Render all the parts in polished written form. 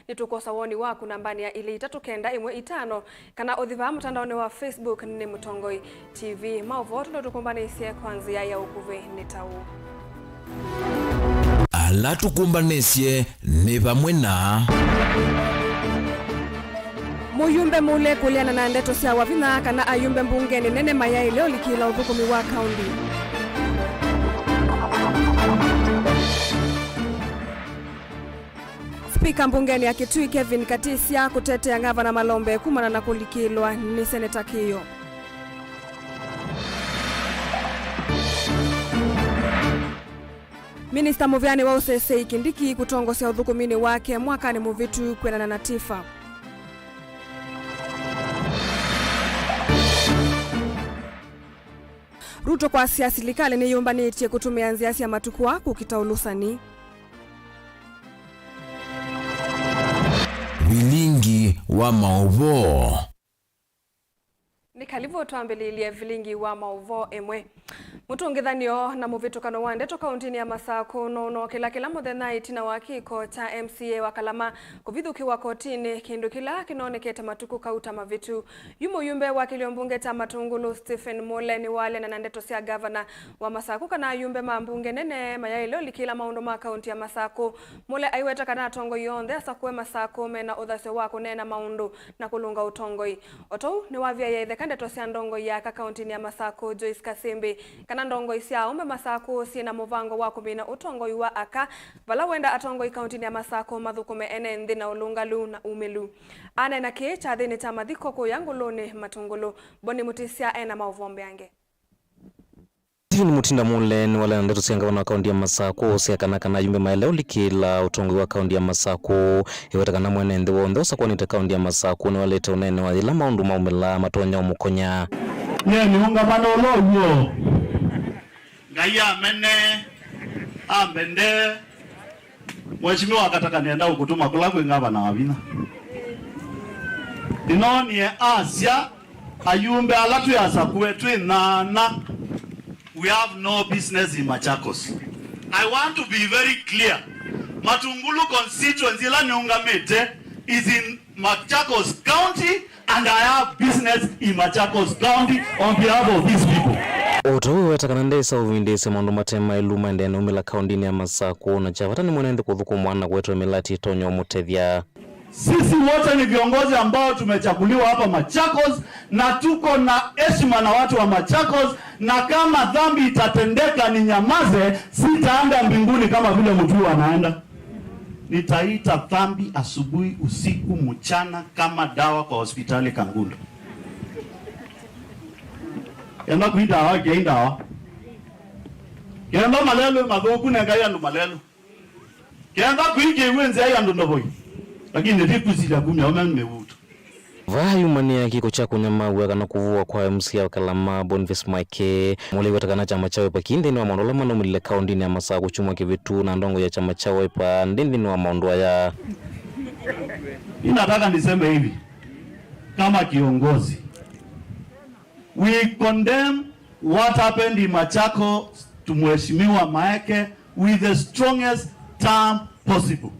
nitukosa woni waku nambani ya ili 391 kana uthiva mtandaoni wa Facebook ni Mutongoi TV. Mauvoo tukumbanesie kwanzia ya ukuve nitau ala tukumbanesie ni vamwe na muyumbe mule kuliana na ndeto cia wavina kana ayumbe mbungeni nene mayai leo likila uthukumi wa kaundi. Spika mbungeni ya Kitui Kevin Katisia kutetea gavana Malombe kumana na kulikilwa ni seneta Kiyo. Minister Muvyani wa usese Kindiki kutongosia uthukumini wake mwakani muvitu kwena na tifa. Ruto kwa siasa likale ni yumbaniti kutumia nziasi ya matukua kukitaulusani. Vilingi wa Mauvoo. Nikalivo tuambelilia Vilingi wa Mauvoo emwe. Mutungithanio na muvitukano wa ndeto kauntini ya Masako no kila muthenya itina wa kiko cha MCA wa Kalama kuvithukiwa kotini kindu kila kinonekete matuku kauta mavitu. Yumo yumbe wa kiliombunge ta Matungulu Stephen Muleni wale na ndeto cia gavana wa Masako kana yumbe mambunge nene mayailo likila maundo ma kaunti ya Masako. Mule aiweta kana tongo yonde asakwe Masako mena uthase wako nena maundo na kulunga utongoi. Otou ni wavia ya itheka ndeto cia ndongo ya kauntini ya Masako Joyce Kasembe kana ndongo isia umbe Masako sina muvango wa kumina utongoi wa aka vala wenda atongoi kauntini ya Masako mathukume ene nthi na ulungalu na umelu ana na ke cha thini ta mathiko ko yangulone Matungulu boni mutisia ena mauvombe yange. Ni mutinda Muleni wala ndeto cia gavana wa kaunti ya Masako siakana kana yumbe maeleo likila utongoi wa kaunti ya Masako iweta kana mwene nthi wonthe usakwa nite kaunti ya Masako ni walete unene wa ila maundu maumela matonya umukonya ni ungamano lowo ngaya mene ambende mheshimiwa akataka nienda ukutuma kulaku ngavana wavina inonie Asia ayumbe alatu ya sakwe twinana. We have no business in Machakos. I want to be very clear. Matungulu constituency la Nyongamete is in Machakos County and I have business in Machakos County on behalf of these people. Oto weta kana ndesa uvindese maundu matema iluma ndene umila kaundini ya Masako na chavata ni mwenende kuthuku mwana kwetu milati tonyo mutethia. Sisi wote ni viongozi ambao tumechaguliwa hapa Machakos na tuko na heshima na watu wa Machakos, na kama dhambi itatendeka ni nyamaze, sitaenda mbinguni kama vile mtu anaenda. Nitaita dhambi asubuhi, usiku, mchana kama dawa kwa hospitali Kangundo. Yenda kuinda hawa kienda hawa. Yenda malelo magoku na gaya ndo malelo. Yenda kuinge wenze ya ndo ndoboi. Lakini ndikusi la kumya omemevuto. Vayu mania kiko cha kunyama uweka na kuvua kwa MCA wa Kalama Boniface Mike muli weta kana chama chawe pa kindini wa maundola mano mlile kaundini ya Masako chumwa kivitu na ndongo ya chama chawe pa ndindini wa maundoa ya. Inataka niseme hivi kama kiongozi, we condemn what happened in Machako to mheshimiwa Maeke with the strongest term possible.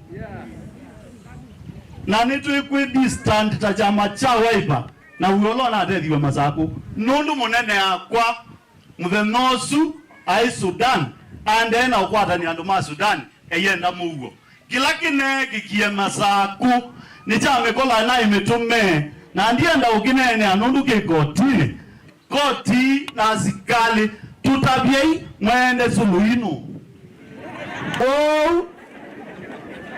Na nitu ikwi distant ta chama cha Wiper na uolona athethiwe Masako nundu munene akwa muthenosu ai Sudan ande na ukwatani andu ma Sudan eyenda Mauvoo kila kine kikie Masako ni chame kola na imetume na ndienda ukinene anundu kikotini koti na zikali tutabiei mwende suluhino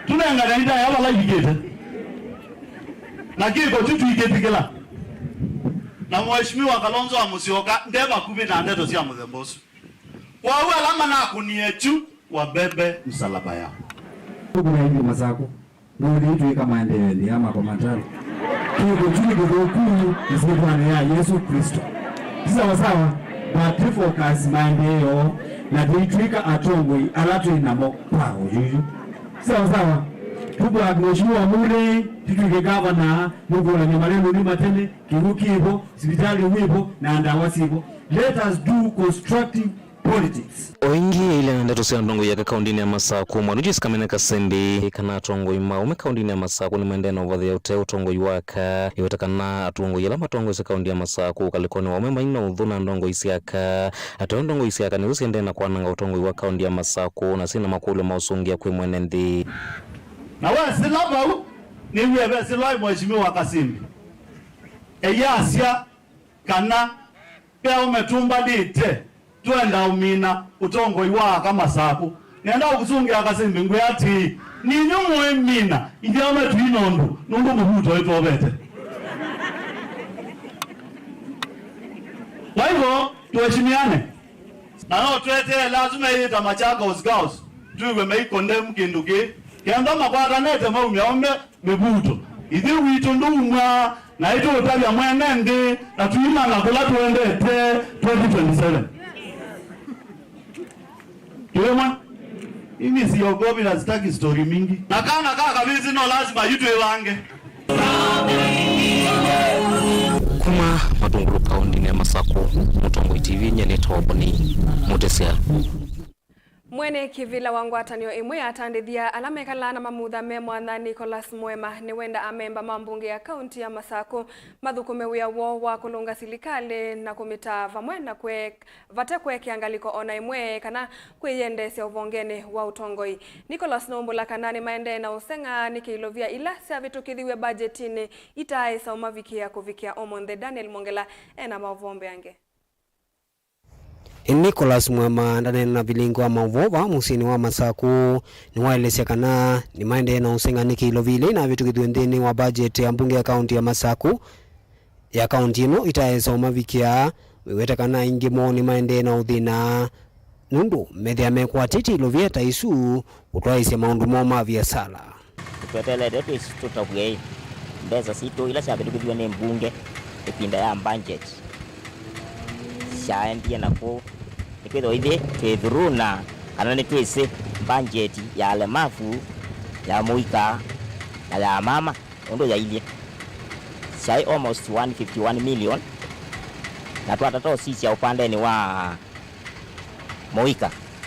tunengana nida yaba la yigete na kiko tutu igetikela na mheshimiwa Kalonzo wa Musyoka ndeba kubi na ndeto cia muthembosu kwa uwe alama na kuniechu wabebe msalaba yao kuna hivi Masako ndio ndio kama endelea ama kwa matano kiko tutu kukuu msibwana ya Yesu Kristo sawa but focus maendeleo na tuitwika atongwe alatu inamo pao juju sawa tubu agnoshiwa mure tituke gavana nuko na nyamareno ni matene kiruki hivyo hospitali hivyo na ndawasi hivyo. Let us do constructive politics. Oingi ile ndeto sia ndongo ya kaundini ya Masaku mwanujis kamene kasembe kana tongo ima ume kaundini ya Masaku ni mwende na uvadhi ya uteo tongo yuwaka iwetakana atungo yela matongo isa kaundi ya Masaku kalikoni wa umema ina udhuna ndongo isiaka atao ndongo isiaka ni usiende na kuananga utongo yuwa kaundi ya Masaku na sina makulu mausungi ya kwe mwenendi na wewe silabau ni wewe silai mheshimiwa Kasimbi eyasia kana pia umetumba dite twenda umina utongo iwa kama Masaku nenda ukusungia Kasimbi ngwe ati ninyo mwemina india umetu inondu nungu muhuto ito obete kwa hivyo tuheshimiane na no tuete lazima ita Machakos Scouts tuwe meikondem kinduki kianda makwata nete maumya ome mebuto ithi wito ndumwa na ito utabia mwenende na tuima na kula tuendete 2027 tuwema hivi siogopi na sitaki story mingi na kana kabisa no lazima yitwe wange kuma matungulu kaundi ya Masaku mutongo TV nyene toboni mutesia Mwene kivila wangu atanio imwe atandithia alamekala na mamutha me mwana Nicholas Mwema ni wenda amemba mambunge ya kaunti ya Masaku mathukume wia wo wa kulunga silikali na kumita vamwe na vate kiangaliko ona imwe kana kwiyendesya uvongene wa utongoi. Nicholas Nombula kanani maende na usenga nikiilovia ila sia vitukithiwe budgetini itaesa umavikia kuvikia omonde. Daniel Mongela ena mavombe ange. Nicholas Mwema ndane na Vilingi wa Mauvoo musini wa Masaku ni waelesya kana ni maende na usenga nikiilovile na vitu kitwendeni wa budget ya mbunge ya kaunti ya Masaku ya kaunti ino itaesa umavikia wiweta kana ingi mo ni maende na uthina nundu methia mekwatiti ilovia taisu utwaisya maundu moma vya sala twetele detu isi tutavugei mbeza sito ila sia vitu kithiwa ni mbunge ipinda ya budget shaendie nako ikwitho ithi twithuruna kana ni twise budget ya alemavu ya muika na ya mama ondo ya ilie shai almost 151 million na twatata sisi ya upande ni wa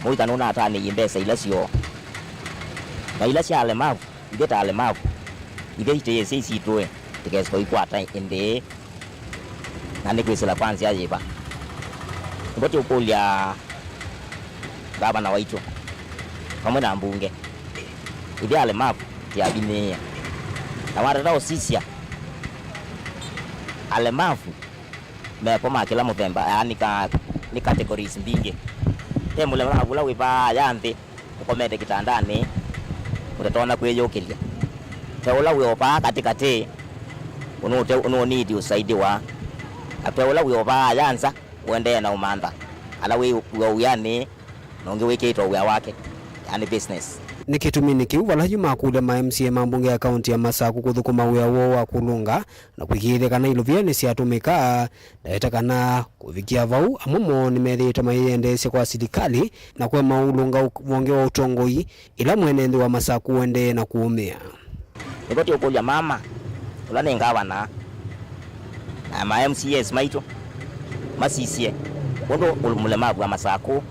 muika nuna atani imbesa ila sio na ila sia alemavu igeta alemavu igete sisi tuwe tikesko ikwata ende na ni kwisila kwanza yajiba Mboti ukolia gavana waitu pamwe na mbunge idi alemavu ya binia na warata osisia alemavu mepoma kila muthemba yani ni categories mbingi te mulemavu la wipa yanthe ukomete kitandani utatona kweyokelia te ula wiopa katikati uno need usaidiwa ape ula wiopa yanza uende na umanda ala we uyane nonge wekito uya wake yani business nikitumini kiu wala juma kule ma MCA mambunge ya kaunti ya Masaku kuthukuma uya wo wa kulunga na kwigire kana ilovia ni siatumika ndaeta kana kuvikia vau amumo nimethita mayendese kwa serikali na kwa maulunga wonge wa utongoi ila mwenende wa Masaku wende na kuumia niboti ukolia mama ulane ngavana na ma MCAs maito masisie ondo ulumulemavu wa Masaku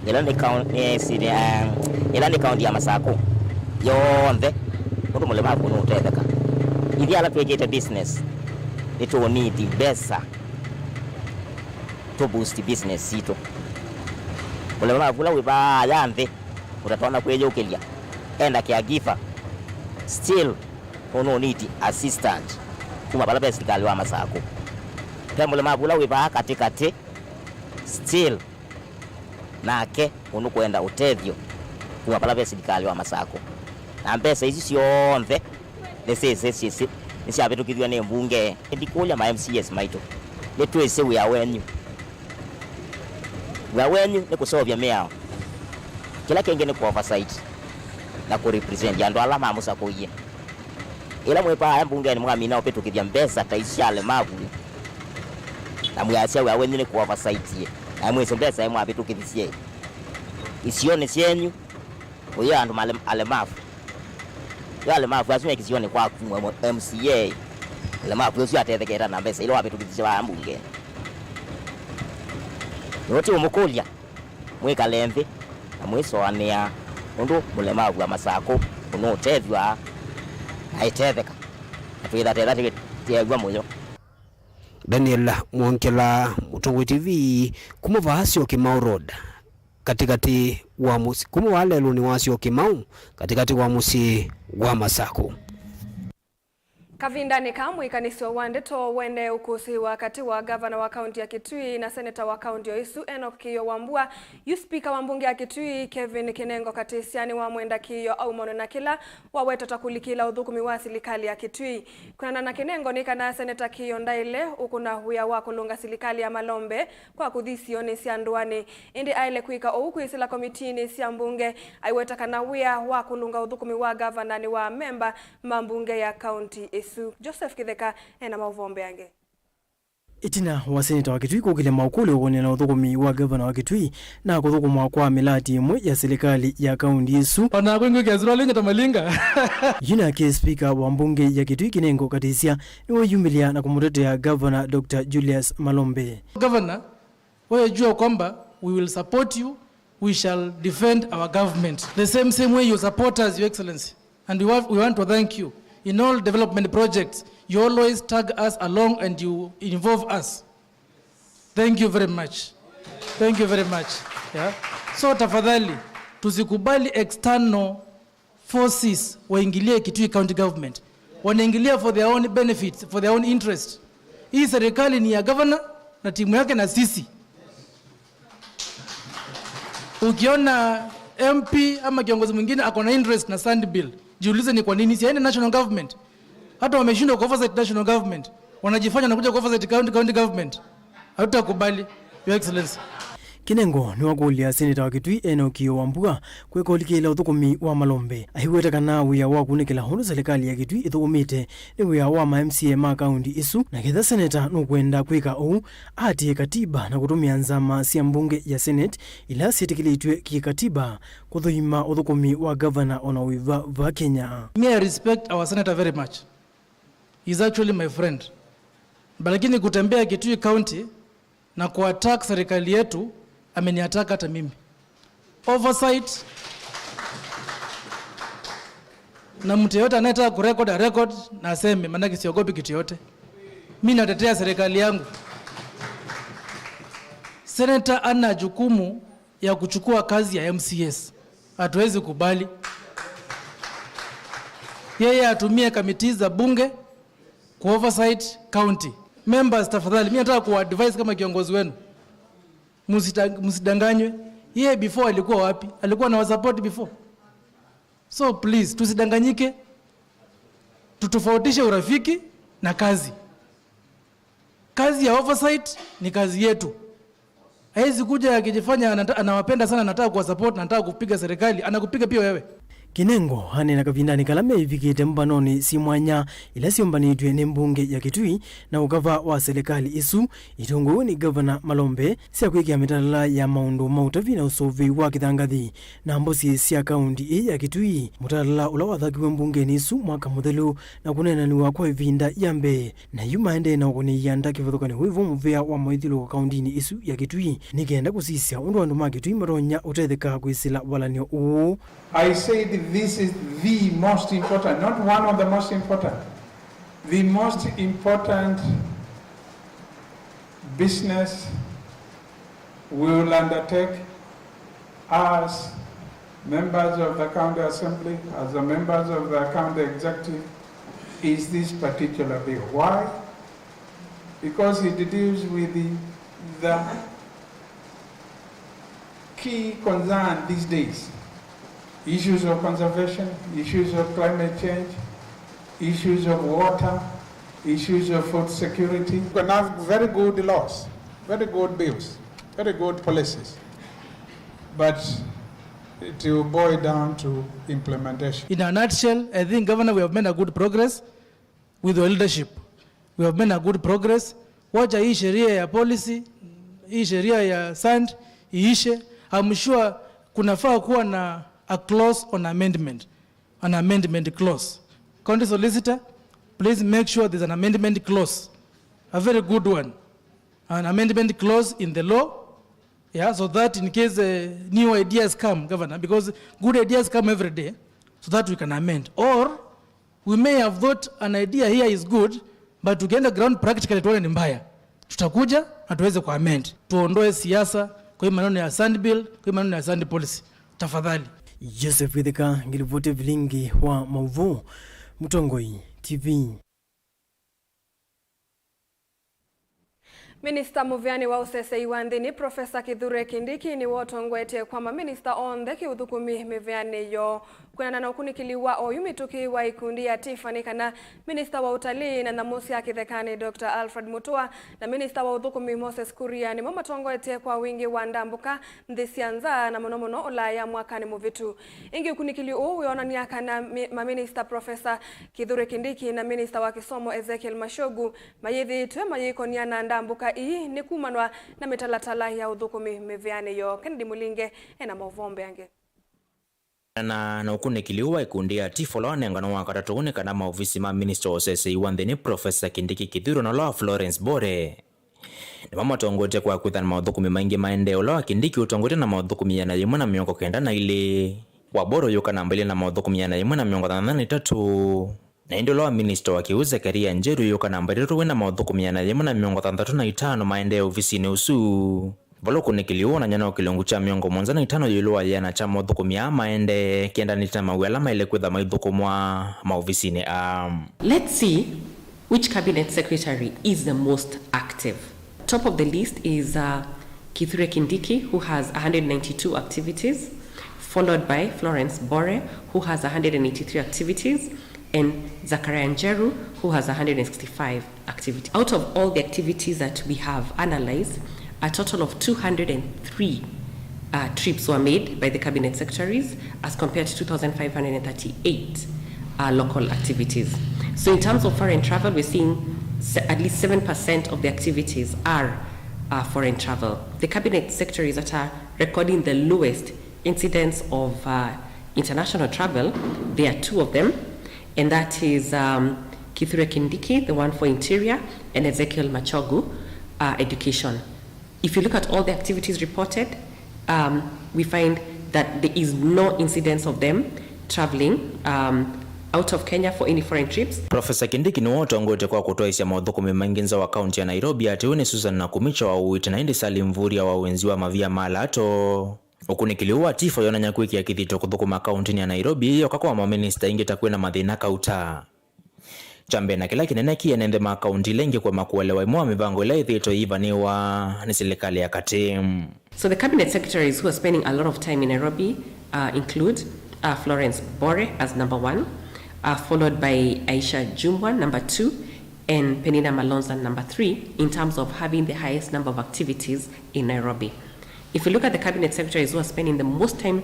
ila ni kaunti ya Masaku yonde ondo mulemavu no utetheka ithi ala twegete business ito need besa to boost business ito mulemavu la wiba yanthe utatona kweyokelia enda caregiver still ono need assistant kuma bala serikali wa Masaku kwa mulemavu la wiba katikati still nake unukwenda utethio kuma pala serikali wa Masaku na mbesa hizi sionthe nesese nisia vitu kithwa ni mbunge ndikulia ma MCS maito netwese we awenyu ni kusovya meao kila kenge ni ku oversight na ku represent yandu ala ma Masaku ye ila mwepa mbunge ni mwamina opetu kithya mbesa taisha alemavu na mwasia we awenyu ni ku oversight ye na mwese mbesa mwa vitu kithie isione sienyu uya andu alemavu ya alemavu asime kisione kwa MCA alemavu yosi atethekera na mbesa ile wabitu kithie wa mbunge yote umukulia mwikalembi na mwisoania undu mulemavu wa Masako unotethwa aitetheka atwitha tiegwa muyo. Daniel Mwankela, Mutongo TV, kuma Vasio Kimau Road katikati wa musi kuma wale luni Wasio Kimau katikati wa musi wa Masako. Kavinda ni kamwe kanisiwa wandeto wende ukusi wakati wa gavana wa kaunti ya Kitui na seneta wa kaunti ya Isu Enoch Kiyo Wambua yu speaker wa mbunge ya Kitui Kevin Kinengo katisiani wa mwenda Kiyo au mono na kila waweto takulikila udhukumi wa silikali ya Kitui. Kuna na Kinengo ni kana seneta Kiyo Ndaile ukuna huya wa kulunga silikali ya Malombe kwa kudhisioni sianduani indi aile kuika ouku isila komitini siya mbunge aiweta kana huya wa kulunga udhukumi wa gavana ni wa memba mambunge ya kaunti Isu. Joseph Kitheka ena Mauvoo yange. Itina wa seneta wa Kitui kukile maukuli ukone na uthukumi wa gavana wa Kitui na kuthukuma kwa milati imwe ya serikali ya kaunti Isu. Pana kwingi kiazura linga tamalinga. WINAKE speaker wa mbunge ya Kitui Kinengo katisia ni wayumilia na kumutetea gavana Dr. Julius Malombe. Governor, wewe jua kwamba we will support you, we shall defend our government. The same way you support us, Your Excellency. And we want to thank you. In all development projects, you always tag us along and you involve us. Thank you very much. Thank you very much. Yeah. So tafadhali, tusikubali external forces waingilie Kitui County Government. Wanaingilia for their own benefits, for their own interest. Hii serikali ni ya governor na timu yake na sisi. Ukiona MP ama kiongozi mwingine akona interest na sand bill, jiulize ni kwa nini si national government. Hata wameshindwa ku oversight national government, wanajifanya na kuja ku oversight county government. Hatutakubali, Your Excellency. Kinengo ni wakulia seneta wa Kitui Enoch Kiyo Wambua kwekulikila uthukumi wa Malombe ahiweta kana wiya wa kunikila hundu serikali ya Kitui ithukumite ni wiya wa MCA ma kaunti Isu na kitha seneta nukwenda kwika uu ati katiba na kutumia nzama cia mbunge ya Senate ila sitikilitwe kikatiba kuthuima uthukumi wa governor ona wiva va Kenya. Me, I respect our senator very much. He's actually my friend. Lakini kutembea Kitui County na kuattack serikali yetu ameniataka hata mimi. Oversight na mtu yote anayetaka kurecord a record na aseme, maana siogopi kitu yote. Mimi natetea serikali yangu. Senator ana jukumu ya kuchukua kazi ya MCS. Hatuwezi kubali. Yeye atumie kamiti za bunge ku oversight county. Members tafadhali, mimi nataka kuadvise kama kiongozi wenu. Msidanganywe. Yeye before alikuwa wapi? Alikuwa na support before. So please, tusidanganyike. Tutofautishe urafiki na kazi. Kazi ya oversight ni kazi yetu. Haizi kuja akijifanya anawapenda sana, nataka kuwa support, nataka kupiga serikali, anakupiga pia wewe. Kinengo hanena kavindani kalame ivikite mbanoni si mwanya ila siombanitwe ni mbunge ya Kitui na ukava wa serikali Isu itongo ni governor Malombe sia kwikia mitalala ya maundu mautavi na usovi wa kithangathi na mbosi sia kaunti ya Kitui mutalala ula wathakiwe mbunge ni Isu mwaka muthelu na kunena ni wakwa ivinda yambe na yumaende na ukuni yanda kivuthukani huivu muvea wa maithilo kaunti ni Isu ya Kitui nikenda kusisia undu andu ma Kitui maronya utetheka kwisila walanio uu. I said this is the most important, not one of the most important, the most important business we will undertake as members of the county assembly, as the members of the county executive, is this particular bill. Why? Because it deals with the key concern these days. Issues of conservation, issues of climate change, issues of water, issues of food security. We can have very good laws, very good bills, very good policies, but it will boil down to implementation. In a nutshell, I think, Governor, we have made a good progress with the leadership. We have made a good progress. Wacha hii sheria ya policy, hii sheria ya sand, iishe. I'm sure kunafaa kuwa na a clause on amendment, an amendment clause. County Solicitor, please make sure there's an amendment clause, a very good one, an amendment clause in the law, Yeah, so that in case new ideas come, Governor, because good ideas come every day, so that we can amend. Or we may have thought an idea here is good, but tukienda ground practically tuone ni mbaya. Tutakuja na tuweze kuamend. Tuondoe siasa kwa maneno ya sand bill, kwa maneno ya sand policy. Tafadhali. Joseph Widhika ngilipoti Vilingi wa Mauvoo, Mutongoi TV. Minister Muvyani wa usese iwandini Professor Kithure Kindiki ni wotongwete kwa Minister on the uthukumi Muvyani yo kuna na ukunikiliwa oyumituki wa ikundi ya Tiffany kana Minister wa utalii na namusi akithekani Dr. Alfred Mutua na Minister wa uthukumi Moses Kuria ni mamatongwete kwa wingi wa ndambuka ndisianza na monomono ulaya mwakani muvitu ingi ukunikili uyonania kana Minister Professor Kithure Kindiki na Minister wa kisomo Ezekiel Mashogu mayithi twe mayikonia na ndambuka hii ni kumanwa na mitalatala ya uthukumi Muvyani yo Kennedy Mulinge ena Mauvoo ange na ukunikiliwa ikundi ya Tifolo nengano wakatatugune kana maofisi ma Minister osese iwanthini Professor Kindiki Kithure na Law Florence Bore ni mamatongote kwa kuthana maudhukumi maingi maendeo Law Kindiki utongote na maudhukumi yana yimwe na miongo kenda na ile waboro yuka na mbele na maudhukumi yana yimwe na miongo 83 na ndio Law Minister wakiuza Karia Njeru yuka na mbele ruwe na maudhukumi yana yimwe na miongo 35 maendeo ofisini usu Baloku nikiliwa na nyana kilungu cha miongo mwanza na 5 yuluwa yana cha maudhukumi ya maende kienda nita mawela maile kwetha maudhukumwa maofisini. Let's see which cabinet secretary is the most active. Top of the list is Kithure Kindiki, who has 192 activities, followed by Florence Bore, who has 183 activities, and Zachariah Njeru, who has 165 activities. Out of all the activities that we have analyzed, a total of 203 trips were made by the cabinet secretaries as compared to 2,538 local activities. So in terms of foreign travel, we're seeing at least 7% of the activities are foreign travel. The cabinet secretaries that are recording the lowest incidence of international travel, there are 2 of them, and that is Kithure Kindiki, the one for Interior, and Ezekiel Machogu, Education. If you look at all the activities reported, we find that there is no incidence of them traveling out of Kenya for any foreign trips. Professor Kindiki ni wotongote kwa kutoa maudhukumi mainginza wa kaunti ya Nairobi atione Susan Nakumicha wa uwiti na indi Salimvuria wa uenzi wa mavia malato. Ukunikiliwa Tifo yona nyakwiki ya kithito kuthukuma kaunti ya Nairobi yoka kwa minister ingetakuwe na mathina kauta. Chambe na kila kinene kienende makaunti lengi kwa makuelewa imua mivango ila ithito ivaniwa ni serikali ya kati. So the cabinet secretaries who are spending a lot of time in Nairobi include Florence Bore as number 1, followed by Aisha Jumwa number 2, and Penina Malonza number 3 in terms of having the highest number of activities in Nairobi. If you look at the cabinet secretaries who are spending the most time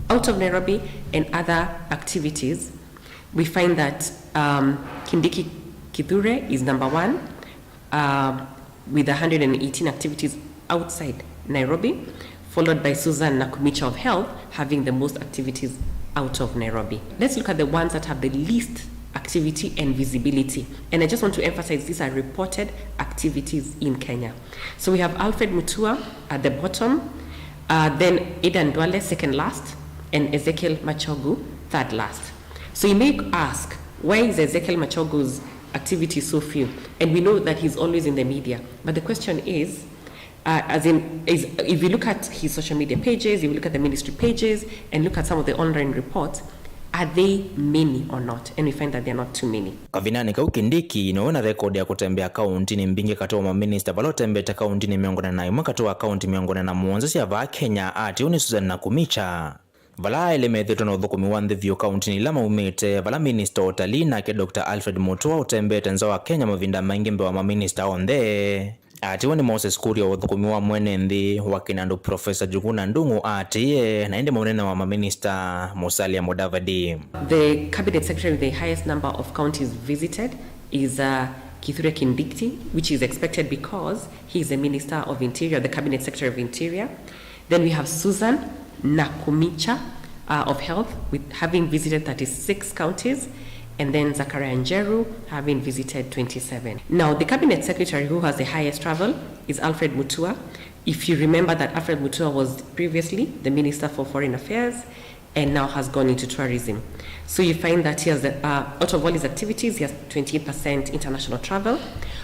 out of Nairobi and other activities, we find that Kindiki Kithure is number 1 with 118 activities outside Nairobi, followed by Susan Nakumicha of Health having the most activities out of Nairobi. Let's look at the ones that have the least activity and visibility. And I just want to emphasize these are reported activities in Kenya. So we have Alfred Mutua at the bottom, then Aidan Dwale second last, and Ezekiel Machogu third last. So you may ask, why is Ezekiel Machogu's activity so few? And we know that he's always in the media. But the question is, if you look at his social media pages, if you look at the ministry pages, and look at some of the online reports, are they many or not? And we find that they're not too many. Kavinani ka Kindiki inaona rekodi ya kutembea kaunti ni mbingi katoa maminister balotembea kaunti ni miongoni na imwe katoa kaunti miongoni na muonzesi ya va Kenya ati uni Susan Nakumicha. Vala elemethito na uthukumi wa nthivyo kaunti ni lama umete vala minister utalii na ke Dr. Alfred Mutua utembea tenza wa Kenya mavinda maingi mbe wa maminister onthe. Ati wani Moses Kuria uthukumi wa mwene nthi wa kinandu Professor Juguna Ndungu ati na indi maunene wa maminister Musalia Mudavadi. The cabinet secretary with the highest number of counties visited is Kithure Kindiki, which is expected because he is the Minister of Interior, the Cabinet Secretary of Interior. Then we have Susan Nakumicha of Health, with having visited 36 counties, and then Zachariah Njeru having visited 27. Now, the Cabinet Secretary who has the highest travel is Alfred Mutua. If you remember that Alfred Mutua was previously the Minister for Foreign Affairs and now has gone into tourism. So you find that he has, out of all his activities, he has 28% international travel,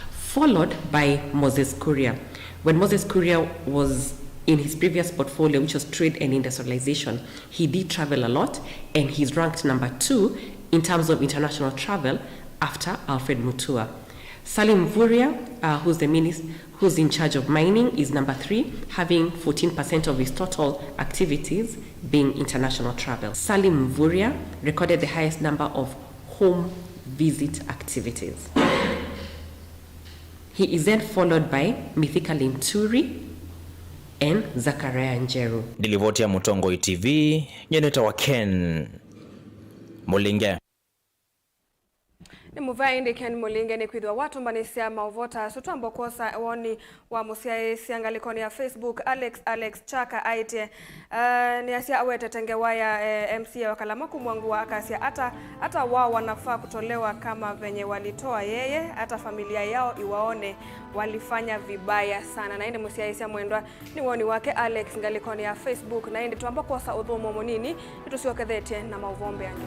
followed by Moses Kuria. When Moses Kuria was in his previous portfolio, which was trade and industrialization, he did travel a lot, and he's ranked number 2 in terms of international travel after Alfred Mutua. Salim Mvurya, who's the minister, who's in charge of mining, is number 3, having 14% of his total activities being international travel. Salim Mvurya recorded the highest number of home visit activities. He is then followed by Mithika Linturi and Zachariah Njeru. Nilivotia Mutongo TV, nyeneta wa Ken Mulinge. Ni muvaindi Ken Mulinge ni kwithwa watu mbanisia mauvota sutambo kosa woni wa musia siangalikoni ya Facebook Alex Chaka aite ni asia awete tengewaya MCA wa Kalamaku mwangu wa akasia hata wao wanafaa kutolewa kama venye walitoa yeye, hata familia yao iwaone walifanya vibaya sana. Na indi musia isia mwendwa ni woni wake Alex ngalikoni ya Facebook na indi tuamba kosa udhumo monini nitusiokethete na mauvombe yange.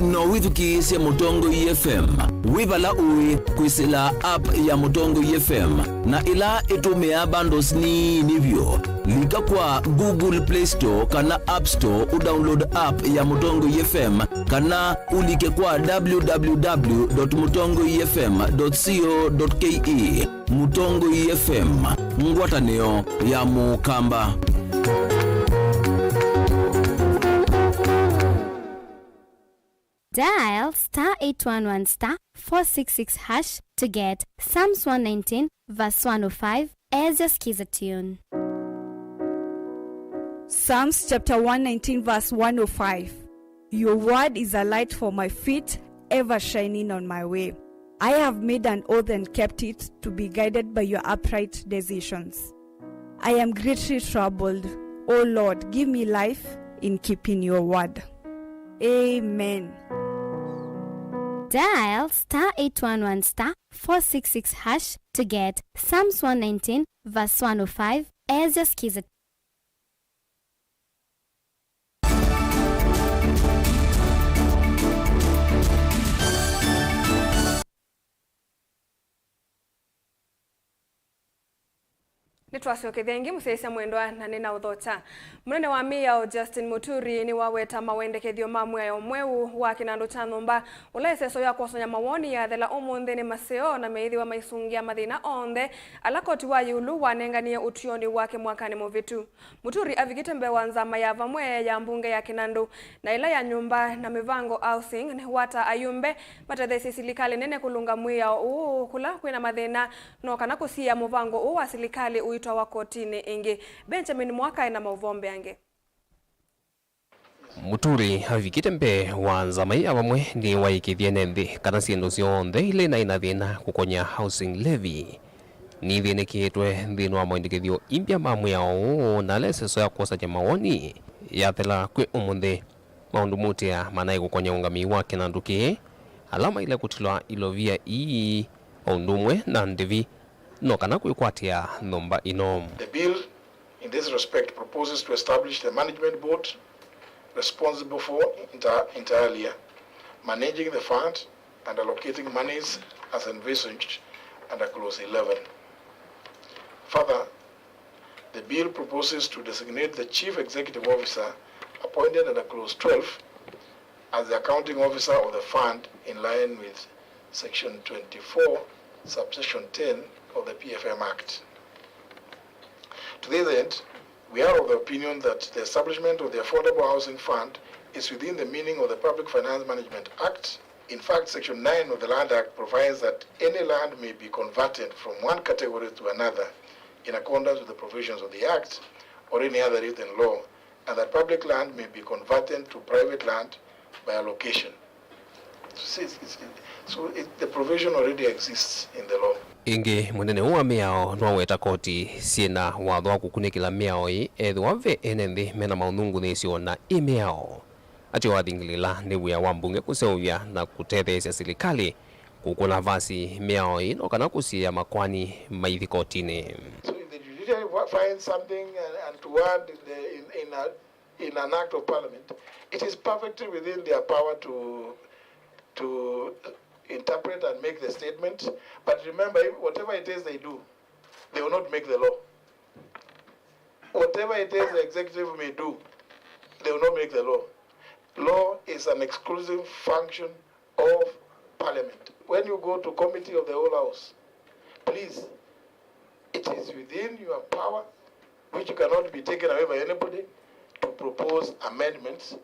No withukisya Mutongo FM wibala uwi kwisila app ya Mutongo FM na ila itumia bundles ni nivyo lika kwa Google Play Store kana App Store udownload app ya Mutongo FM kana ulike kwa www.mutongofm.co.ke. Mutongo FM ngwataneo ya mukamba. Dial *811*466# to get Psalms 119 verse 105 as your skiza tune. Psalms chapter 119 verse 105. Your word is a light for my feet, ever shining on my way. I have made an oath and kept it, to be guided by your upright decisions. I am greatly troubled. O Lord, give me life in keeping your word. Amen. Dial *811*466# to get Psalms 119 verse 105 as your skiza. Nitwasioke thengi museisa mwendwa na nina uthota. Munene wa Mia Justin Muturi ni waweta mawendekethio mamwe ya Mweu wa kinando cha Numba ulaiseso ya kuosonya mawoni ya thela umunthe ni maseo na meithi wa maisungia mathina onthe alakoti wa yulu wanenganie utioni wake mwakani muvitu. Muturi avikite mbewa nzama ya vamwe ya mbunge ya kinando na ila ya nyumba na mivango housing ni wata ayumbe matethesi silikali nene kulunga mwia kula kwina mathina no kana kusia muvango wa silikali uitwa wa kotini ingi. Benjamin Mwaka ina mauvombe yange. Muturi havikite mbe wanza mai abamwe ni waikithie nembe kana siendo cionthe ile na ina thina kukonya housing levy ni thine kitwe thino wa mwendekethio impya mamwe yao na leseso ya kuosaja mawoni yathela kwi umunthe maundu mutia manai kukonya ungami wake na nduki alama ile kutilwa ilovia ii undumwe na ndivi no kana kuikwatia nomba ino. The bill in this respect proposes to establish the management board responsible for inter alia managing the fund and allocating monies as envisaged under clause 11. Further, the bill proposes to designate the chief executive officer appointed under clause 12 as the accounting officer of the fund in line with section 24 subsection 10 of the PFM Act. To this end, we are of the opinion that the establishment of the Affordable Housing Fund is within the meaning of the Public Finance Management Act. In fact, Section 9 of the Land Act provides that any land may be converted from one category to another in accordance with the provisions of the Act or any other written law, and that public land may be converted to private land by allocation. So the provision already exists in the law. ingi munene wa miao nwaweta koti siena watho wa kukunikila miao ethwa ve enenthi mena maunungu nisio na imiao ati wathingilila ni wia wa mbunge kuseuvya na kutetheesya serikali kukuna vasi miao no kana kusia makwani maithi kotini. So if the judiciary finds something untoward in an act of parliament, it is perfectly within their power to interpret and make the statement. But remember, whatever it is they do, they will not make the law. Whatever it is the executive may do, they will not make the law. Law is an exclusive function of parliament. When you go to committee of the whole house, please, it is within your power, which cannot be taken away by anybody, to propose amendments.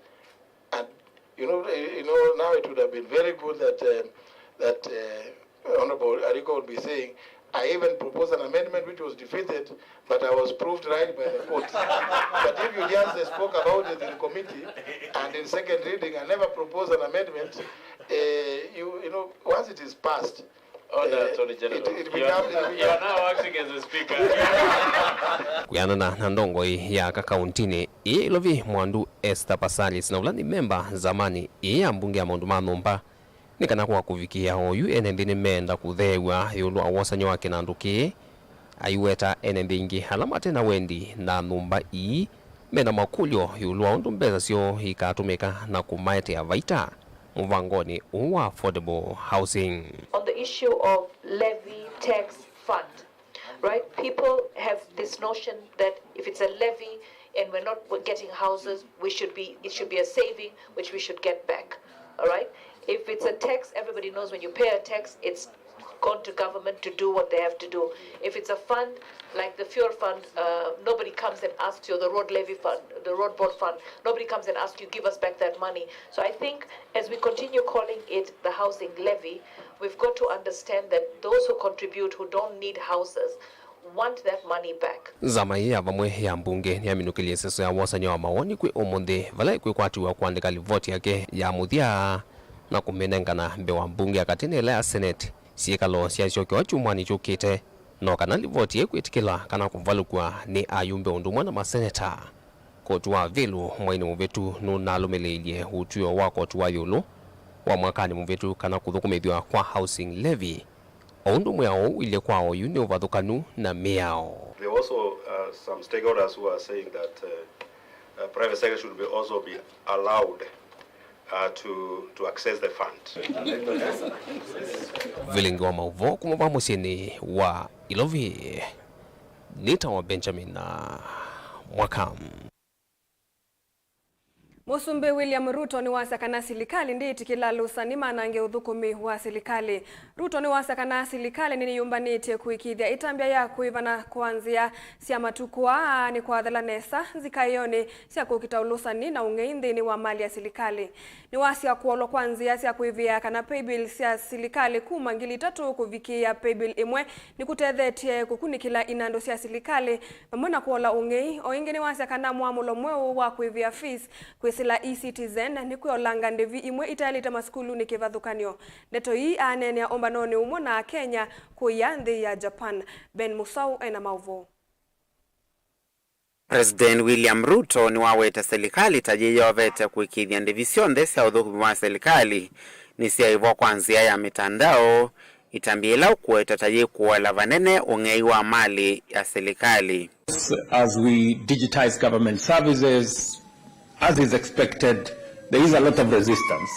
And you know, now it would have been very good that Honorable Ariko would be saying, I even proposed an amendment which was defeated, but I was proved right by the court. But if you just spoke about it in committee and in second reading and never proposed an amendment, you know, once it is passed, Attorney General, you are now acting as a speaker. Kuyanana na ndongoi ya kakauntini ilovi mwandu Esther Pasalis na ulani memba zamani ya mbunge ya Maundu Manumba nikana kwa kuvikia hoyu enendini menda kuthewa yulu awasanyo wake na nduki ayueta enendingi halamate na wendi na numba mena makulyo yulu aundumbeza sio ikatumika na kumaete ya vaita muvangoni uwa affordable housing. On the issue of levy tax fund, right? People have this notion that if it's a levy and we're not getting houses, it should be a saving which we should get back. All right? If it's a tax, everybody knows when you pay a tax, it's gone to government to do what they have to do. If it's a fund, like the fuel fund, nobody comes and asks you, the road levy fund, the road board fund, nobody comes and asks you, give us back that money. So I think as we continue calling it the housing levy, we've got to understand that those who contribute, who don't need houses, want that money back. Zamai ya vamwe ya mbunge ni aminukilie seso ya wasanyo wa maoni kwe omonde vala kwe kwatu wa kuandika livoti yake ya muthia na kumenengana mbe wa mbunge akatine ya senate siekalo siasyoke wa chumwani chukite no kana livoti ye kwetikila kana kuvalukwa ni ayumbe undumwa na maseneta kotu wa vilu mwaini muvetu nunalumelelie utuyo wa kotu wa yulu wa mwakani muvetu kana kuthukumithwa kwa housing levy undumwe yao ile kwao yune uvathukanu na miao. There are also some stakeholders who are saying that private sector should also be allowed to access the fund. Vilingi wa Mauvoo kumava musini wa Ilovi nita wa Benjamin na Mwakam. Musumbe William Ruto ni wasakana silikali nditi kilalusa ni manange uthukumi wa silikali. Ruto ni wasakana silikali nini yumbanite kuikithia itambia ya kuivana kuanzia siya matukua ni kwa dhalanesa zikayoni siya kukitaulusa ni na ungeindi ni wa mali ya silikali. Ni wasiya kuolo kuanzia siya kuivia kana paybill siya silikali kumangili 3 kuvikia paybill imwe ni kutethetie kukunikila inando siya silikali mamona kuola ungei oingi ni wasakana muamulo mweu wa kuivia fees sila e-citizen ni kuyolanga ndevi imwe italita maskulu ni kivathukanio. Neto hii anene ya ombanoni umo na Kenya kuyanthi ya Japan. Ben Musau ena Mauvoo. President William Ruto ni waweta serikali tajiyo wavete kuikithia ndivision cia uthukumi wa serikali ni cia ivo kwanzia ya mitandao itambiela kuweta tajiyo kuwala vanene ungei wa mali ya serikali. As we digitize government services, as is expected, there is a lot of resistance.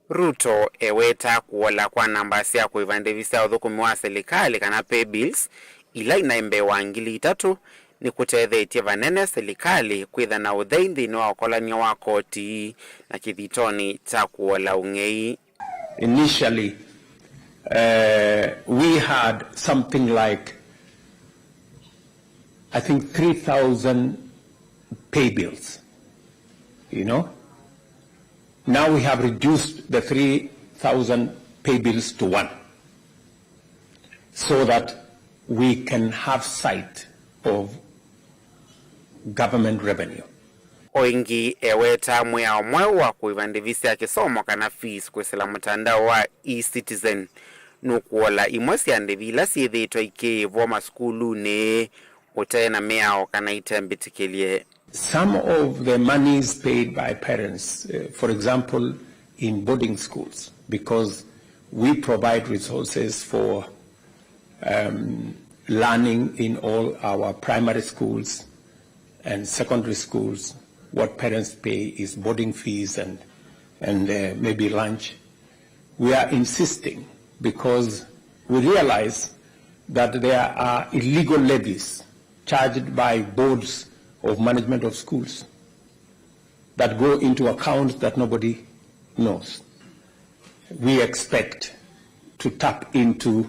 Ruto eweta kuola kwa namba cia kuivandivisa uthukumi wa serikali kana pay bills ila inaimbe wa ngili 3 ni kutethetie vanene serikali kwitha na utheithi ni wa ukolania wa koti na kithitoni cha kuola ungei. Initially, we had something like, I think, 3,000 pay bills. You know, now we have reduced the 3,000 pay bills to 1 so that we can have sight of government revenue. Oingi eweta mwea wa kuivandivisa kisomo kana fees kwesela mtandao wa e-citizen nukuola imwe ciande vila ciithitwa ikivwa maskulu-ni utena miao kana itembitikilie. Some of the monies paid by parents, for example, in boarding schools, because we provide resources for learning in all our primary schools and secondary schools. What parents pay is boarding fees and maybe lunch. We are insisting because we realize that there are illegal levies charged by boards of management of schools that go into accounts that nobody knows. We expect to tap into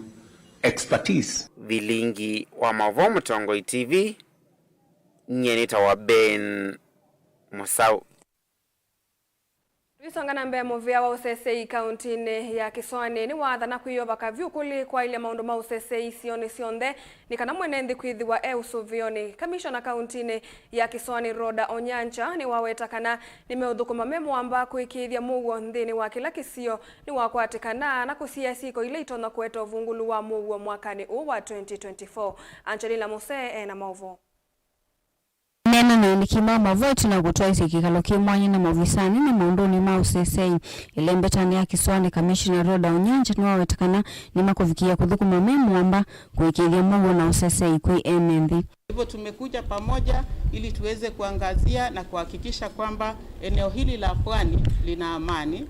expertise. Vilingi wa Mauvoo Mutongoi TV, nyenita wa Ben Musau. Tuisonga na mbea muvia wa usesei kauntini ya Kiswani ni wathana kuiova kavyukuli kwa ile maundu ma usesei sioni sionde ni kana mwenendi kwithiwa usuvioni. Kamishona kauntini ya Kiswani Roda Onyancha ni waweta kana nimeudhukuma memo amba kuikithia Mauvoo nthini wa kila kisio ni wakwatikana na kusia siko ile itona kweta uvungulu wa Mauvoo mwakani wa 2024. Angelina Mose na Mauvoo. Nena na nikima Mauvoo na kutoa isi kikalo kimwanya na mavisani ni maundoni ma usesei. Ile mbetani ya Kiswani Kamishna Roda Onyancha ni wawetakana ni makufikia kudhukuma memo amba kuikithia Mauvoo na usesei kui MND. Hivyo tumekuja pamoja ili tuweze kuangazia na kuhakikisha kwamba eneo hili la pwani lina amani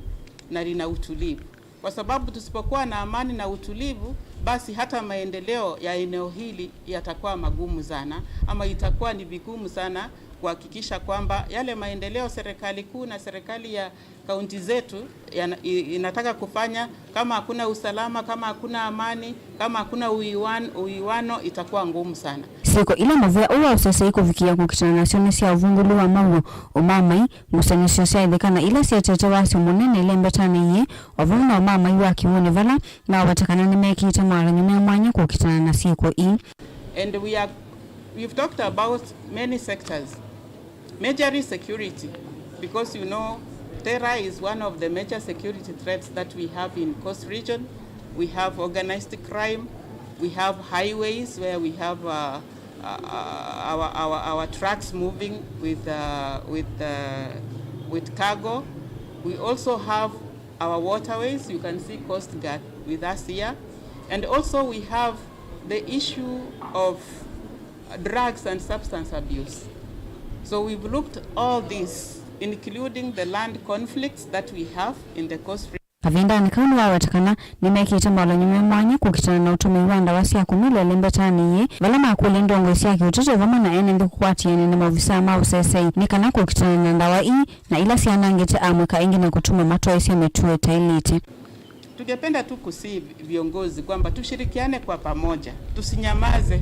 na lina utulivu. Kwa sababu tusipokuwa na amani na utulivu, basi hata maendeleo ya eneo hili yatakuwa magumu sana, ama itakuwa ni vigumu sana kuhakikisha kwamba yale maendeleo serikali kuu na serikali ya kaunti zetu inataka kufanya, kama hakuna usalama, kama hakuna amani, kama hakuna uwiano, itakuwa ngumu sana. Siko ila Mauvoo uwa usesei kufikia kukitana na sioni siya uvungulu wa Mauvoo umamai musanisio siya idhikana ila siya tete wasi munene ile mbetani iye wavuna umamai wa kiwone vala na watakana ni meki itamara nyume mwanya kukitana na siko ii. And we've talked about many sectors. Majorly security, because you know terror is one of the major security threats that we have in Coast Region. We have organized crime, we have highways where we have our trucks moving with cargo. We also have our waterways. You can see Coast Guard with us here, and also we have the issue of drugs and substance abuse. So we've looked at all this, including the land conflicts that we have in the Coast Region. Kavinda ni kaundu wa watakana ni meki itambala nyume mwanya kukitana na utumi wanda wasi ya kumile lembetani ye valama akuli ndongo isi ya kiutoto vama na enendi kukwati ene na mavisa ma usesei ni kana kukitana na ndawa ii na ila si anangete amweka ingi na kutuma matoa isi ya metuwe tailiti. Tungependa tu kusi viongozi kwamba tushirikiane kwa pamoja, tusinyamaze.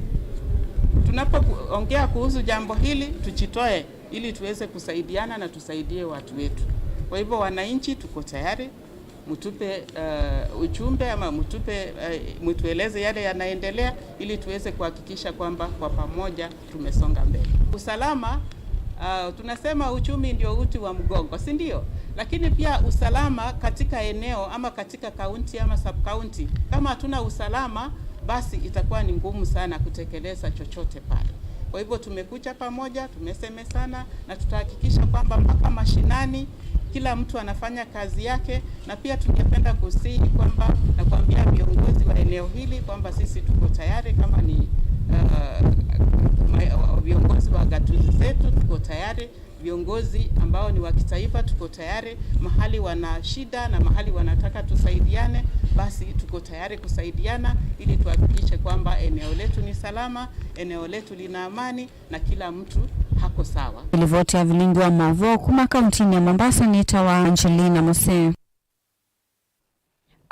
Tunapoongea kuhusu jambo hili tuchitoe ili tuweze kusaidiana na tusaidie watu wetu. Kwa hivyo wananchi tuko tayari, mtupe ujumbe ama mtueleze yale yanaendelea ili tuweze kuhakikisha kwamba kwa pamoja tumesonga mbele. Usalama, tunasema uchumi ndio uti wa mgongo, si ndio? Lakini pia usalama katika eneo ama katika kaunti ama sub-county. Kama hatuna usalama, basi itakuwa ni ngumu sana kutekeleza chochote pale. Kwa hivyo tumekuja pamoja, tumesemezana na tutahakikisha kwamba mpaka mashinani kila mtu anafanya kazi yake, na pia tungependa kusihi kwamba na kuambia viongozi wa eneo hili kwamba sisi tuko tayari, kama ni viongozi wa gatuzi zetu tuko tayari, viongozi ambao ni wa kitaifa tuko tayari, mahali wana shida na mahali wanataka tusaidiane, basi tuko tayari kusaidiana ili tuhakikishe kwamba eneo letu ni salama, eneo letu lina amani na kila mtu hako sawa. Ilivoti ya Vilingi wa Mauvoo kuma kauntini ya Mombasa ni tawa Angelina Mose.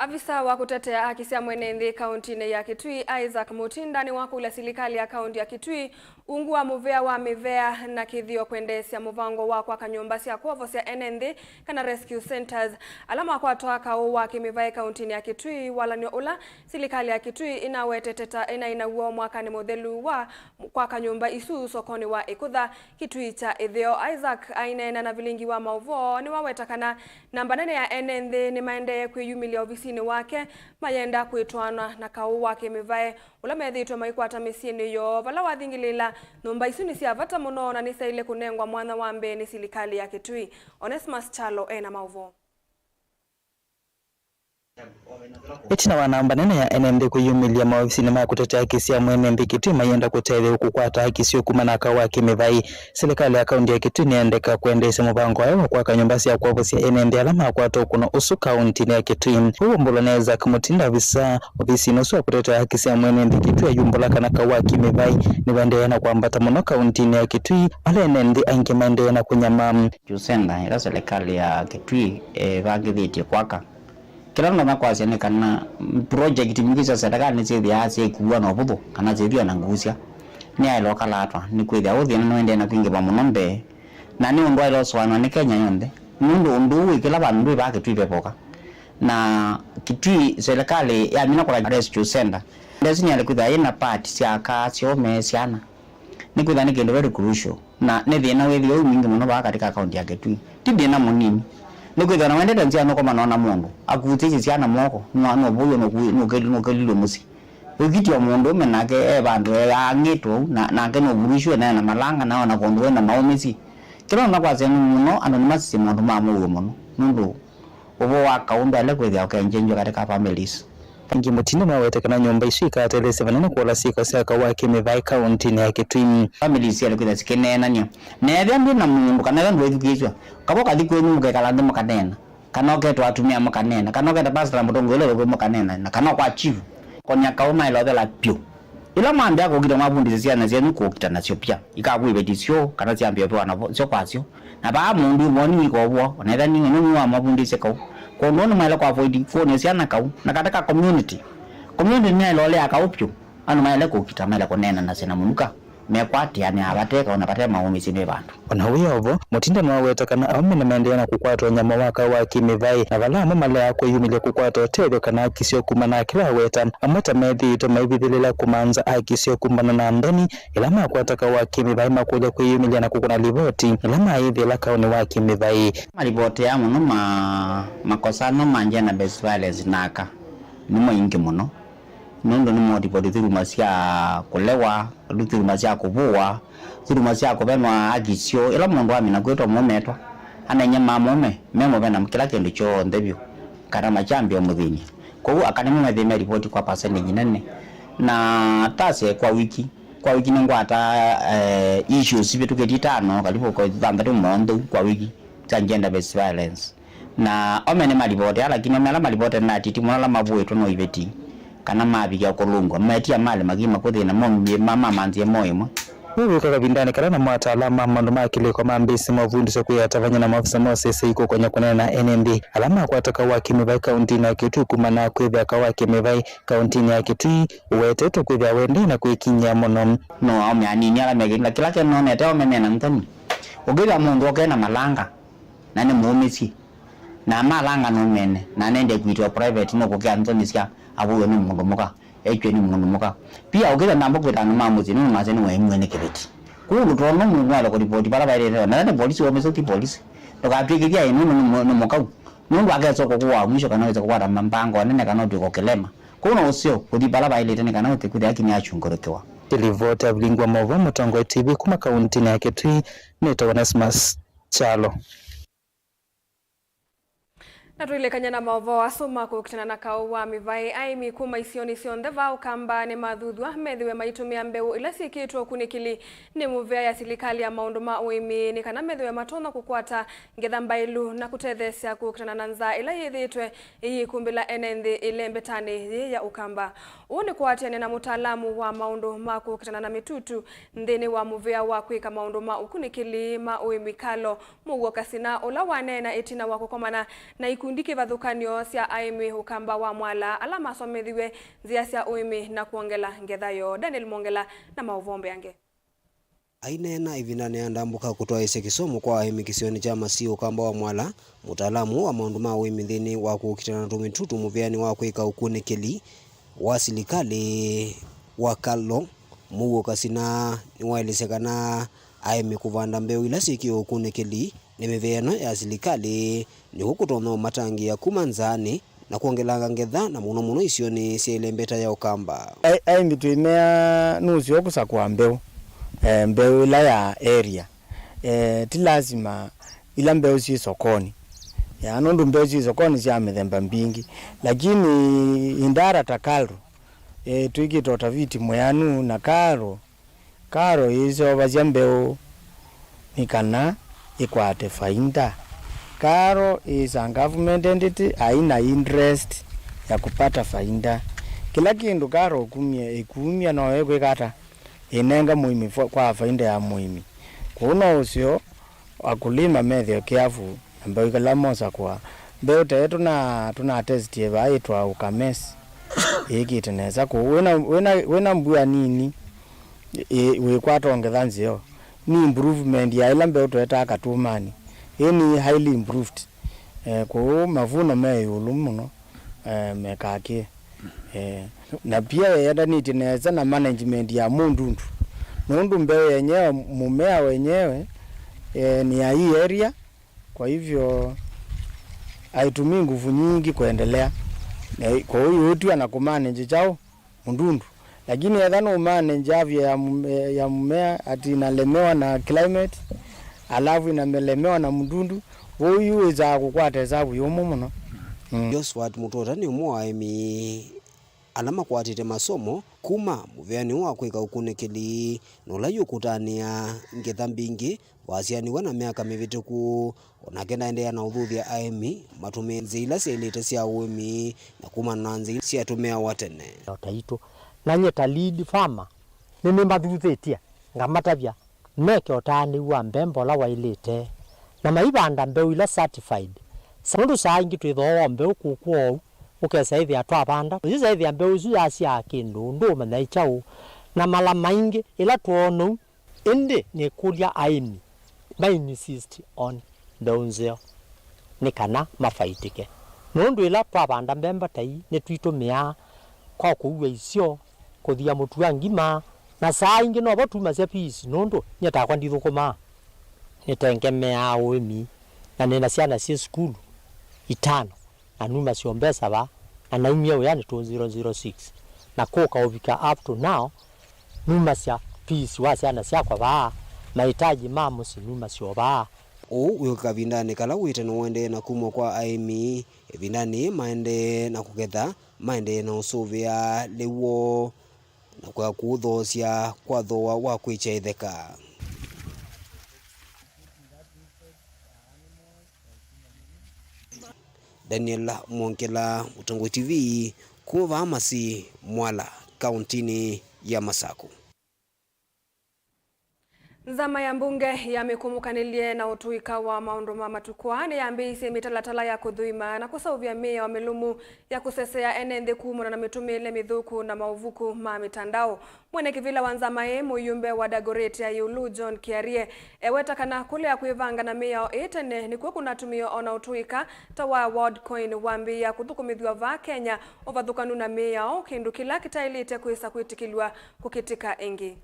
Afisa wa kutetea haki za mwenendi kauntini ya Kitui Isaac Mutinda ni wakula serikali ya kaunti ya Kitui ungua muvea wa mivea na kithio kwendesya muvango wa kwa kanyumba cia kwovo cia NND kana rescue centers alama kwa toa kao wa kimivea kauntini ya Kitui wala ni ula serikali ya Kitui inaweteteta inainauo mwaka ni modelu wa kwa kanyumba isu sokoni wa Ikudha Kitui cha ithio. Isaac ainena na Vilingi wa Mauvoo ni wawetakana namba nene ya NND ni maende kwiyumilia ofisi mutini wake mayenda kuitwana na kau wake mivae ula methitwe maikwata misini yo vala wathingilila numba isu ni siavata muno na nisaile kunengwa mwana wa mbe ni silikali ya Kitui. Onesmus Chalo ena Mauvoo. Itina wanamba nene ya NMD kuyumilia maofisini ma kutetea haki cia mwene Kitui mayenda kutethe kukwata haki cio kumana ka wake mivai. Serikali ya kaunti ya Kitui niendeka kuendesha mubango wayo kwa kanyumba cia kwavucia NMD alama kwato kuna usu kaunti ya Kitui. Huo mbuloneza kumutinda visa ofisi nusu ya kutetea haki cia mwene Kitui yumbula kana ka wake mivai ni bandena kwambata muno kaunti ya Kitui ale NMD angimende na kunyama. Jusenda ila serikali ya Kitui vagithiti kwaka kila ndo makwasi ni kana project mingi za serikali ni zidi ase kuwa na obudo kana zidi na ngusia ni ai local atwa ni kwithia uthi no ende na kwingi ba munombe na ni ndo ilo swana ni Kenya yonde mundu ndu kila bandu ba Kitui bepoka na Kitui serikali ya mina kwa rescue center ndezi ni alikwithia ina part cia ka cio mesiana ni kwithia ni kendo very crucial na ne thina wethi o mingi muno ba katika account ya Kitui tibye na munini nikwithana wendete ntia no koma nona mundu akutici ciana moko no buyo no kelilo musi ukitio mundu menake bandu angitwo na ngeno burishwe na malanga na ona kondu na maomisi kila na kwa zenu muno ano masisi mundu mamuwe muno nundu obo wakaunda le kwithia okenjenjo katika families Ingi mutini mawete kana nyumba ishika telese vanana kwa lasika saka wake mevai kaunti ya Kitui. Families ya kwithia sikenena nyo nethe ndi na mundu kana ndu ethukizwa kaboka thikwenu mukekala ndi mukanena kana oketwa atumia mukanena kana oketa pastor mutongo ile kwe mukanena na kana kwa chief konya kauma ile la pio ila mambe yako kile mabundi cia na zenu ko kitana cio pia ikagwibe disio kana ciambia pio na cio kwasio na ba mundu moni wiko bwo nethe ni nunu wa mabundi sekao ko ndono maile kwa avoid phone cia na kau na katika community ni ile ya kaupyo anu maile ko kitana kunena na sina munuka mekwati yani abateka onapata maumisi ne bantu ona huyo mutinda no weta kana amene maendelea kukwata nyama waka wa kimivai na vala mama ya kuyumile kukwata hotel kana kisio kumana kila weta amata methi to maibidhilela kumanza akisio kumana na ndani ila makwata ka wa kimivai makuja kuyumile na kukuna livoti ila maithi la kauni wa kimivai malivoti ya muno makosano manje na best violence naka ni mwingi muno nondo ni modi bodi thuruma cia kulewa thuruma cia kubua thuruma cia kubenwa agisio ila mundu amina kwetwa mumetwa anenya mamome memo bena mkila kindu cho ndebyo kana machambio muthini kwa akanemu mathime report kwa percentage nene na tase kwa wiki ni ngwata issues bitu ketitano kalipo kwa thambatu mondo kwa wiki za gender based violence na omene malipoti lakini mala malipoti na titi mwana Mauvoo no ibeti kana mabiga kolungo metia mali magima kuthina mama manzie moyo Wewe kaka vindani kana na mataalamu mandu makile kwa mambisi mavundisho kuyatavanya na maafisa mosese iko kwenye kunena na NMD alama kwa ataka wake mevai kaunti na Kitui kumana kwethia ka wake mevai kaunti ya Kitui weteto kwethia wende na kuikinya mono no amani ni ala megila kila keno ne tao menena mtani ogela mundu okena malanga nane muumisi na malanga no mene na nende kuitwa private no kokya mtani sia abuyo ni mundu muka ekwe ni mundu muka pia ogela nambo kwetana mamuzi ni mazeni wa imwe ne kebeti kuno tono mundu ala ko report para baire na ne police wa meso ti police to ka pikikia inu no muka mundu agezo ko kwa mwisho kana weza kwa mambango nene kana ndiko kelema kuno usio kudi para baire tene kana utekudi akini achungorokewa Televota Vilingi wa Mauvoo Mutongo TV kuma kaunti ya Kitui nito Onesmus Chalo. Na tuilekanya na Mauvoo asoma kukitana na kauwa mivai aimi kuma isioni siondeva ukamba ni madhudhwa methiwe maitumia mbeu ila sikitwa kunikili ni muvea ya silikali ya maundu uimi ni kana methiwe matona kukwata ngetha mbailu na kutethesya kukitana na nza ila yithitwe iyi kumbila NND ile mbetani ya ukamba uni kuatiane na mutaalamu wa maundu kukitana na mitutu ndini wa muvea wa kwika maundu ukunikili uimi kalo Mugo kasina ula wanena itina wa kukomana na ikundiki vathukanio cia aimi ukamba wa mwala alama somethiwe zia cia uimi na kuongela ngethayo Daniel Mongela na Mauvoo yange Ainena ivinane andambuka kutoa ise kisomo kwa aimi kisioni cha masio ukamba wa mwala mutaalamu wa maundu uimi thini wa kukitana na tumitutu muveani wa kwika ukunikili wa silikali wa kalo Mugo kasina niwaelesekana aimi kuvanda mbeu ila sikio ukunikili ni miveano ya silikali ni hukutono matangi ya kumanzani na kuongelanga ngetha na muno icio ni cielembeta ya ukamba ai mitwimea nusu yokusakwa mbeu mbeu ila ya area ti lazima ila mbeu si sokoni ya nundu mbeu si sokoni cia mithemba mbingi lakini indara takalo twikito taviti mwanu na karo izo bazia mbeu nikana ikwate fainda. Karo is a government entity, haina interest ya kupata fainda. Kila kindu karo ikumia na wewe kata inenga muhimi kwa fainda ya muhimi. Kuna usio wakulima medhio kiafu ambayo kala mosa kwa mbeo tetu na tuna test yeva itwa ukamesi hiki tunaweza ku wena mbua nini wikwato ongethanzio ni improvement ya ila mbeo tweta katumani ni highly improved kwa mavuno meyulu muno mekake na pia yenda ni tinaweza na management ya mundundu nundu mbeo yenyewe mumea wenyewe ni ya hii area kwa hivyo haitumii nguvu nyingi kuendelea kwa hiyo yote anakumanage chao mundundu lakini yadhano umanage afya ya mmea ati inalemewa na climate alafu inamelemewa na mundundu huyu iza kukwata hesabu yomo muno Josephat Mutota ni umwe alama kwatite masomo kuma muveani wa kwika ukunikili nolayo kutania ngetha mbingi wasianiwa na miaka mivituku onakenda endea na uthuthia aemi matume nzila sielite cia uemi na kuma na nzila cia tumea watene otaito nanye ta lead farmer nini mathuthitia ngamatavya meke otani wa mbembo la wailite na maibanda mbeu ila certified sandu saingi twitho mbeu kukuo ukesaithi atwa banda yisaithi mbeu isu yacia kindu nduma na ichau na mala maingi ila tuonu indi ni kulia aimi by insist on donzeo ni kana mafaitike nundu ila twa banda mbemba tai ni twitumia kwa kuwa icio kuthia mutua ngima na saa ingi no batuma cia peace nundu nyeta kwa ndithukuma nitengemea uimi na nina ciana cia skulu itano na numa cionbesa ba na naimia yani 2006 na koka ubika up to now numa cia peace wa ciana ciakwa ba mahitaji mamu sinuma cio ba uyo kavindani kala wite no wende na kumwa kwa aimi vindani maende na kugetha maende na usuvia lewo na kwa kuthocia kwa thoa wa kwichaitheka Daniel Mwonkela Utongo TV kuva Amasi Mwala kauntini ya Masako. Nzama ya mbunge yamekumukanilie na utuika wa maundu matukwani ya mbisi mitalatala ya kudhuima na kusauvia mea wa milumu ya kusesea enende kumuna na mitumile mithuku na mauvuku mitandao. Mwene kivila wa nzama muyumbe wa Dagoretti ya Yulu John Kiarie eweta kana kule ya kuivanga na mea etene ni kuwa kunatumio ona utuika tawa award coin wambi ya kuthukumithwa va Kenya ovathukanu na mea kindu kila kitailite kuisa kuitikilwa kukitika engi.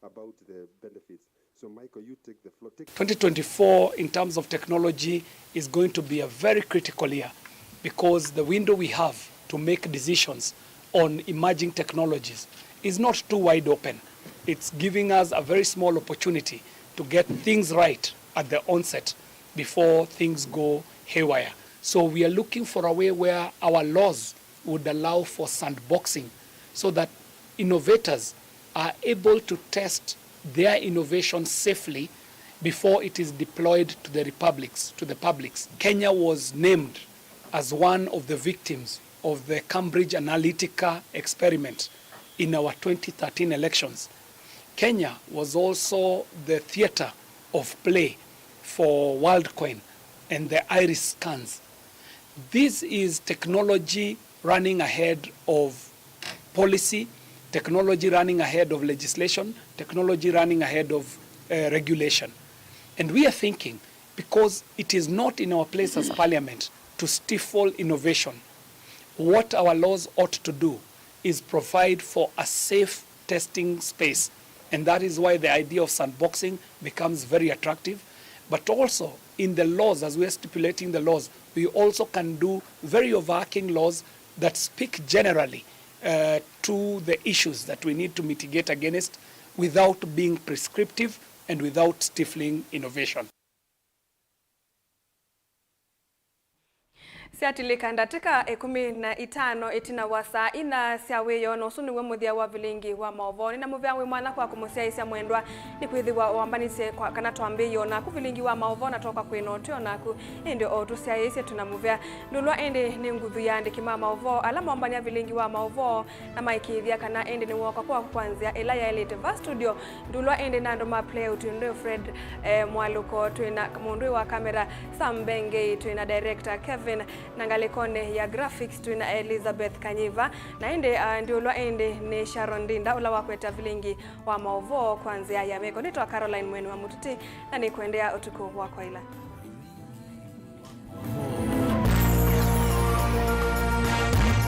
About the benefits. So Michael, you take the floor. 2024 in terms of technology is going to be a very critical year because the window we have to make decisions on emerging technologies is not too wide open. It's giving us a very small opportunity to get things right at the onset before things go haywire. So we are looking for a way where our laws would allow for sandboxing so that innovators are able to test their innovation safely before it is deployed to the publics. Kenya was named as one of the victims of the Cambridge Analytica experiment in our 2013 elections. Kenya was also the theater of play for WorldCoin and the iris scans. This is technology running ahead of policy, technology running ahead of legislation, technology running ahead of regulation. And we are thinking, because it is not in our place as parliament to stifle innovation, what our laws ought to do is provide for a safe testing space. And that is why the idea of sandboxing becomes very attractive, but also in the laws, as we are stipulating the laws, we also can do very overarching laws that speak generally to the issues that we need to mitigate against without being prescriptive and without stifling innovation. Siatilika ndatika 15 itina wasa ina siaweyo no sunu we muthia wa Vilingi wa Mauvoo na muvya we mwana kwa kumusia isia mwendwa ni kwithiwa wambanise kwa kana twambiyo na ku Vilingi wa Mauvoo na toka kwinotio na ku ende o tusia isia tunamuvya ndulwa ende ni nguthu ya ndiki ma Mauvoo ala mwambania Vilingi wa Mauvoo na maikithia kana ende ni woka kwa kwanzia ela ya Elite Va Studio ndulwa ende na ndo ma play out ndo Fred Mwaluko twina mundu wa kamera Sam Benge twina director Kevin nangalekone ya graphics twina Elizabeth Kanyiva na ende ndio lwa ende ni Sharon Dinda ula wakweta Vilingi wa Mauvoo kwanzia ya meko nitwa Caroline Mwenu wa Muteti na ni kuendea utuku wa kwaila.